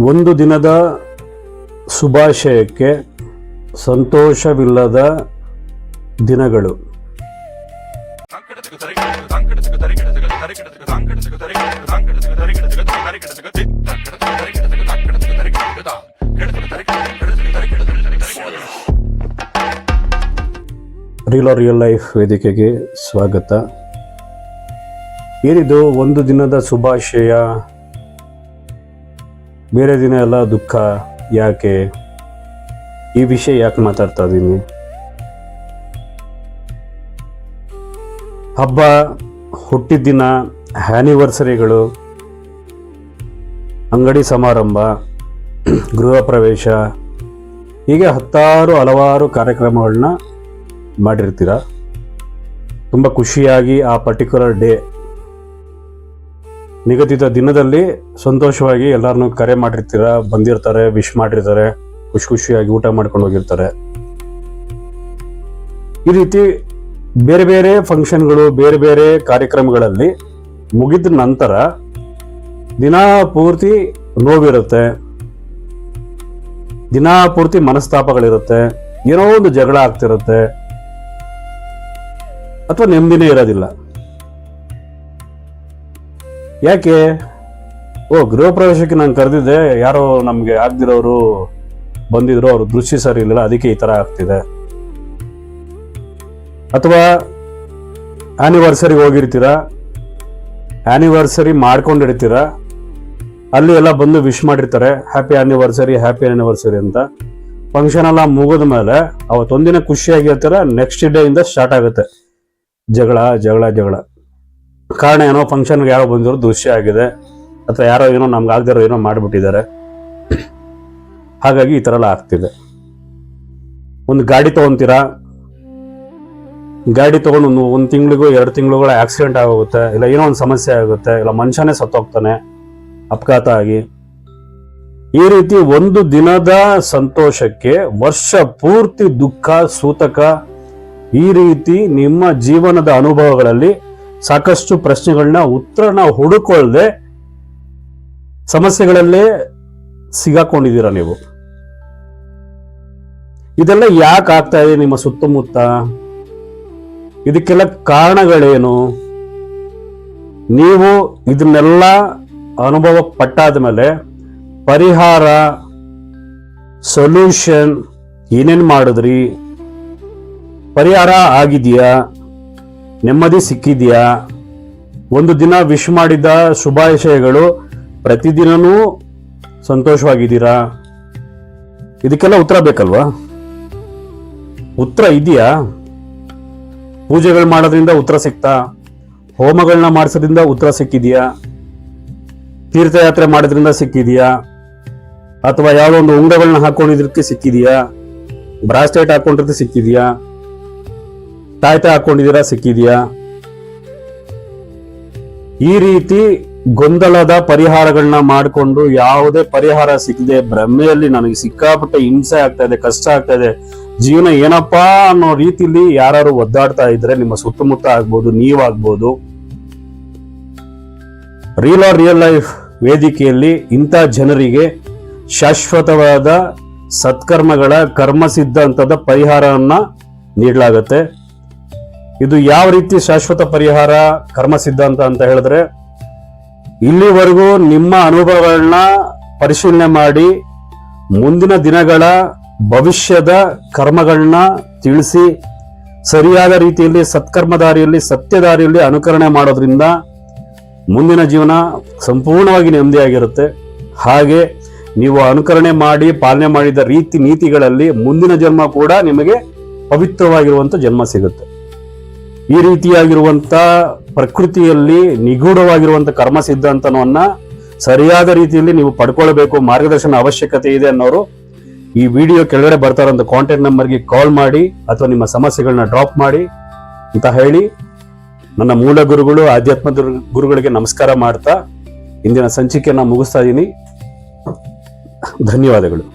ಒಂದು ದಿನದ ಶುಭಾಶಯಕ್ಕೆ ಸಂತೋಷವಿಲ್ಲದ ದಿನಗಳು. ರಿಯಲ್ ಲೈಫ್ ವೇದಿಕೆಗೆ ಸ್ವಾಗತ. ಏನಿದು ಒಂದು ದಿನದ ಶುಭಾಶಯ, ಬೇರೆ ದಿನ ಎಲ್ಲ ದುಃಖ ಯಾಕೆ? ಈ ವಿಷಯ ಯಾಕೆ ಮಾತಾಡ್ತಾ ಇದ್ದೀನಿ? ಹಬ್ಬ, ಹುಟ್ಟಿದ ಆ್ಯನಿವರ್ಸರಿಗಳು, ಅಂಗಡಿ ಸಮಾರಂಭ, ಗೃಹ ಪ್ರವೇಶ, ಹೀಗೆ ಹಲವಾರು ಕಾರ್ಯಕ್ರಮಗಳನ್ನ ಮಾಡಿರ್ತೀರ. ತುಂಬ ಖುಷಿಯಾಗಿ ಆ ಪರ್ಟಿಕ್ಯುಲರ್ ಡೇ, ನಿಗದಿತ ದಿನದಲ್ಲಿ ಸಂತೋಷವಾಗಿ ಎಲ್ಲರನ್ನೂ ಕರೆ ಮಾಡಿರ್ತೀರ, ಬಂದಿರ್ತಾರೆ, ವಿಶ್ ಮಾಡಿರ್ತಾರೆ, ಖುಷಿಯಾಗಿ ಊಟ ಮಾಡ್ಕೊಂಡು ಹೋಗಿರ್ತಾರೆ. ಈ ರೀತಿ ಬೇರೆ ಬೇರೆ ಫಂಕ್ಷನ್ಗಳು, ಬೇರೆ ಬೇರೆ ಕಾರ್ಯಕ್ರಮಗಳಲ್ಲಿ ಮುಗಿದ ನಂತರ ದಿನ ಪೂರ್ತಿ ನೋವಿರುತ್ತೆ, ದಿನ ಪೂರ್ತಿ ಮನಸ್ತಾಪಗಳಿರುತ್ತೆ, ಏನೋ ಒಂದು ಜಗಳ ಆಗ್ತಿರುತ್ತೆ, ಅಥವಾ ನೆಮ್ಮದಿನೇ ಇರೋದಿಲ್ಲ. ಯಾಕೆ? ಗೃಹ ಪ್ರವೇಶಕ್ಕೆ ನಾನು ಕರೆದಿದ್ದೆ, ಯಾರೋ ನಮಗೆ ಆಗದಿರೋರು ಬಂದಿದ್ರು, ಅವರು ದೃಷ್ಟಿ ಸರಿ ಇರಲಿಲ್ಲ, ಅದಕ್ಕೆ ಈ ಥರ ಆಗ್ತಿದೆ. ಅಥವಾ ಆ್ಯನಿವರ್ಸರಿಗೆ ಹೋಗಿರ್ತೀರ, ಆ್ಯನಿವರ್ಸರಿ ಮಾಡ್ಕೊಂಡಿರ್ತೀರ, ಅಲ್ಲಿ ಎಲ್ಲ ಬಂದು ವಿಶ್ ಮಾಡಿರ್ತಾರೆ, ಹ್ಯಾಪಿ ಆ್ಯನಿವರ್ಸರಿ ಅಂತ. ಫಂಕ್ಷನ್ ಎಲ್ಲ ಮುಗಿದ ಮೇಲೆ ಅವತ್ತೊಂದಿನ ಖುಷಿಯಾಗಿರ್ತಾರೆ, ನೆಕ್ಸ್ಟ್ ಡೇ ಇಂದ ಸ್ಟಾರ್ಟ್ ಆಗುತ್ತೆ ಜಗಳ. ಕಾರಣ ಏನೋ ಫಂಕ್ಷನ್ಗೆ ಯಾರೋ ಬಂದಿರೋ ದೃಶ್ಯ ಆಗಿದೆ, ಅಥವಾ ಯಾರೋ ಏನೋ ನಮ್ಗೆ ಆಗದಿರೋ ಏನೋ ಮಾಡಿಬಿಟ್ಟಿದ್ದಾರೆ, ಹಾಗಾಗಿ ಈ ಥರ ಎಲ್ಲ ಆಗ್ತಿದೆ. ಒಂದು ಗಾಡಿ ತೊಗೊತೀರಾ, ಗಾಡಿ ತೊಗೊಂಡು ಒಂದು ತಿಂಗಳಿಗೂ 2 ತಿಂಗಳುಗಳ ಆಕ್ಸಿಡೆಂಟ್ ಆಗೋಗುತ್ತೆ, ಇಲ್ಲ ಏನೋ ಒಂದು ಸಮಸ್ಯೆ ಆಗುತ್ತೆ, ಇಲ್ಲ ಮನುಷ್ಯನೇ ಸತ್ತೋಗ್ತಾನೆ ಅಪಘಾತ ಆಗಿ. ಈ ರೀತಿ ಒಂದು ದಿನದ ಸಂತೋಷಕ್ಕೆ ವರ್ಷ ಪೂರ್ತಿ ದುಃಖ, ಸೂತಕ, ಈ ರೀತಿ ನಿಮ್ಮ ಜೀವನದ ಅನುಭವಗಳಲ್ಲಿ ಸಾಕಷ್ಟು ಪ್ರಶ್ನೆಗಳನ್ನ ಉತ್ತರನ ಹುಡುಕೊಳ್ಳದೆ ಸಮಸ್ಯೆಗಳಲ್ಲೇ ಸಿಗಾಕೊಂಡಿದ್ದೀರಾ ನೀವು. ಇದೆಲ್ಲ ಯಾಕೆ ಆಗ್ತಾ ಇದೆ ನಿಮ್ಮ ಸುತ್ತಮುತ್ತ? ಇದಕ್ಕೆಲ್ಲ ಕಾರಣಗಳೇನು? ನೀವು ಇದನ್ನೆಲ್ಲ ಅನುಭವ ಪಟ್ಟಾದ ಮೇಲೆ ಪರಿಹಾರ, ಸೊಲ್ಯೂಷನ್ ಏನೇನು ಮಾಡಿದ್ರಿ? ಪರಿಹಾರ ಆಗಿದೆಯಾ? ನೆಮ್ಮದಿ ಸಿಕ್ಕಿದೆಯಾ? ಒಂದು ದಿನ ವಿಶ್ ಮಾಡಿದ ಶುಭಾಶಯಗಳು ಪ್ರತಿದಿನನೂ ಸಂತೋಷವಾಗಿದ್ದೀರಾ? ಇದಕ್ಕೆಲ್ಲ ಉತ್ತರ ಬೇಕಲ್ವಾ? ಉತ್ತರ ಇದೆಯಾ? ಪೂಜೆಗಳು ಮಾಡೋದ್ರಿಂದ ಉತ್ತರ ಸಿಕ್ತಾ? ಹೋಮಗಳನ್ನ ಮಾಡಿಸೋದ್ರಿಂದ ಉತ್ತರ ಸಿಕ್ಕಿದೆಯಾ? ತೀರ್ಥಯಾತ್ರೆ ಮಾಡೋದ್ರಿಂದ ಸಿಕ್ಕಿದೆಯಾ? ಅಥವಾ ಯಾವುದೋ ಒಂದು ಉಂಗುರಗಳನ್ನ ಹಾಕೊಂಡಿದ್ದಕ್ಕೆ ಸಿಕ್ಕಿದೆಯಾ? ಬ್ರಾಸ್ಲೆಟ್ ಹಾಕೊಂಡಿದ್ದಕ್ಕೆ ಸಿಕ್ಕಿದೆಯಾ? ತಾಯ್ತ ಹಾಕೊಂಡಿದ್ದೀರಾ, ಸಿಕ್ಕಿದೆಯಾ? ಈ ರೀತಿ ಗೊಂದಲದ ಪರಿಹಾರಗಳನ್ನ ಮಾಡಿಕೊಂಡು ಯಾವುದೇ ಪರಿಹಾರ ಸಿಕ್ಕದೆ ಭ್ರಮೆಯಲ್ಲಿ ನನಗೆ ಸಿಕ್ಕಾಪಟ್ಟೆ ಹಿಂಸೆ ಆಗ್ತಾ ಇದೆ, ಕಷ್ಟ ಆಗ್ತಾ ಇದೆ, ಜೀವನ ಏನಪ್ಪಾ ಅನ್ನೋ ರೀತಿಲಿ ಯಾರು ಒದ್ದಾಡ್ತಾ ಇದ್ರೆ ನಿಮ್ಮ ಸುತ್ತಮುತ್ತ ಆಗ್ಬೋದು, ನೀವಾಗ್ಬೋದು. ರಿಯಲ್ ಲೈಫ್ ವೇದಿಕೆಯಲ್ಲಿ ಇಂಥ ಜನರಿಗೆ ಶಾಶ್ವತವಾದ ಸತ್ಕರ್ಮಗಳ ಕರ್ಮ ಸಿದ್ಧಾಂತದ ಪರಿಹಾರವನ್ನ ನೀಡಲಾಗುತ್ತೆ. ಇದು ಯಾವ ರೀತಿ ಶಾಶ್ವತ ಪರಿಹಾರ, ಕರ್ಮ ಸಿದ್ಧಾಂತ ಅಂತ ಹೇಳಿದ್ರೆ, ಇಲ್ಲಿವರೆಗೂ ನಿಮ್ಮ ಅನುಭವಗಳನ್ನ ಪರಿಶೀಲನೆ ಮಾಡಿ ಮುಂದಿನ ದಿನಗಳ ಭವಿಷ್ಯದ ಕರ್ಮಗಳನ್ನ ತಿಳಿಸಿ ಸರಿಯಾದ ರೀತಿಯಲ್ಲಿ ಸತ್ಕರ್ಮದಾರಿಯಲ್ಲಿ, ಸತ್ಯದಾರಿಯಲ್ಲಿ ಅನುಕರಣೆ ಮಾಡೋದ್ರಿಂದ ಮುಂದಿನ ಜೀವನ ಸಂಪೂರ್ಣವಾಗಿ ನೆಮ್ಮದಿಯಾಗಿರುತ್ತೆ. ಹಾಗೆ ನೀವು ಅನುಕರಣೆ ಮಾಡಿ ಪಾಲನೆ ಮಾಡಿದ ರೀತಿ ನೀತಿಗಳಲ್ಲಿ ಮುಂದಿನ ಜನ್ಮ ಕೂಡ ನಿಮಗೆ ಪವಿತ್ರವಾಗಿರುವಂತ ಜನ್ಮ ಸಿಗುತ್ತೆ. ಈ ರೀತಿಯಾಗಿರುವಂತ ಪ್ರಕೃತಿಯಲ್ಲಿ ನಿಗೂಢವಾಗಿರುವಂತ ಕರ್ಮ ಸಿದ್ಧಾಂತವನ್ನ ಸರಿಯಾದ ರೀತಿಯಲ್ಲಿ ನೀವು ಪಡ್ಕೊಳ್ಬೇಕು, ಮಾರ್ಗದರ್ಶನ ಅವಶ್ಯಕತೆ ಇದೆ ಅನ್ನೋರು ಈ ವಿಡಿಯೋ ಕೆಳಗಡೆ ಬರ್ತಾ ಇರೋಂಥ ಕಾಂಟ್ಯಾಕ್ಟ್ ನಂಬರ್ಗೆ ಕಾಲ್ ಮಾಡಿ ಅಥವಾ ನಿಮ್ಮ ಸಮಸ್ಯೆಗಳನ್ನ ಡ್ರಾಪ್ ಮಾಡಿ ಅಂತ ಹೇಳಿ ನನ್ನ ಮೂಲ ಗುರುಗಳು, ಆಧ್ಯಾತ್ಮ ಗುರುಗಳಿಗೆ ನಮಸ್ಕಾರ ಮಾಡ್ತಾ ಇಂದಿನ ಸಂಚಿಕೆಯನ್ನ ಮುಗಿಸ್ತಾ ಇದ್ದೀನಿ. ಧನ್ಯವಾದಗಳು.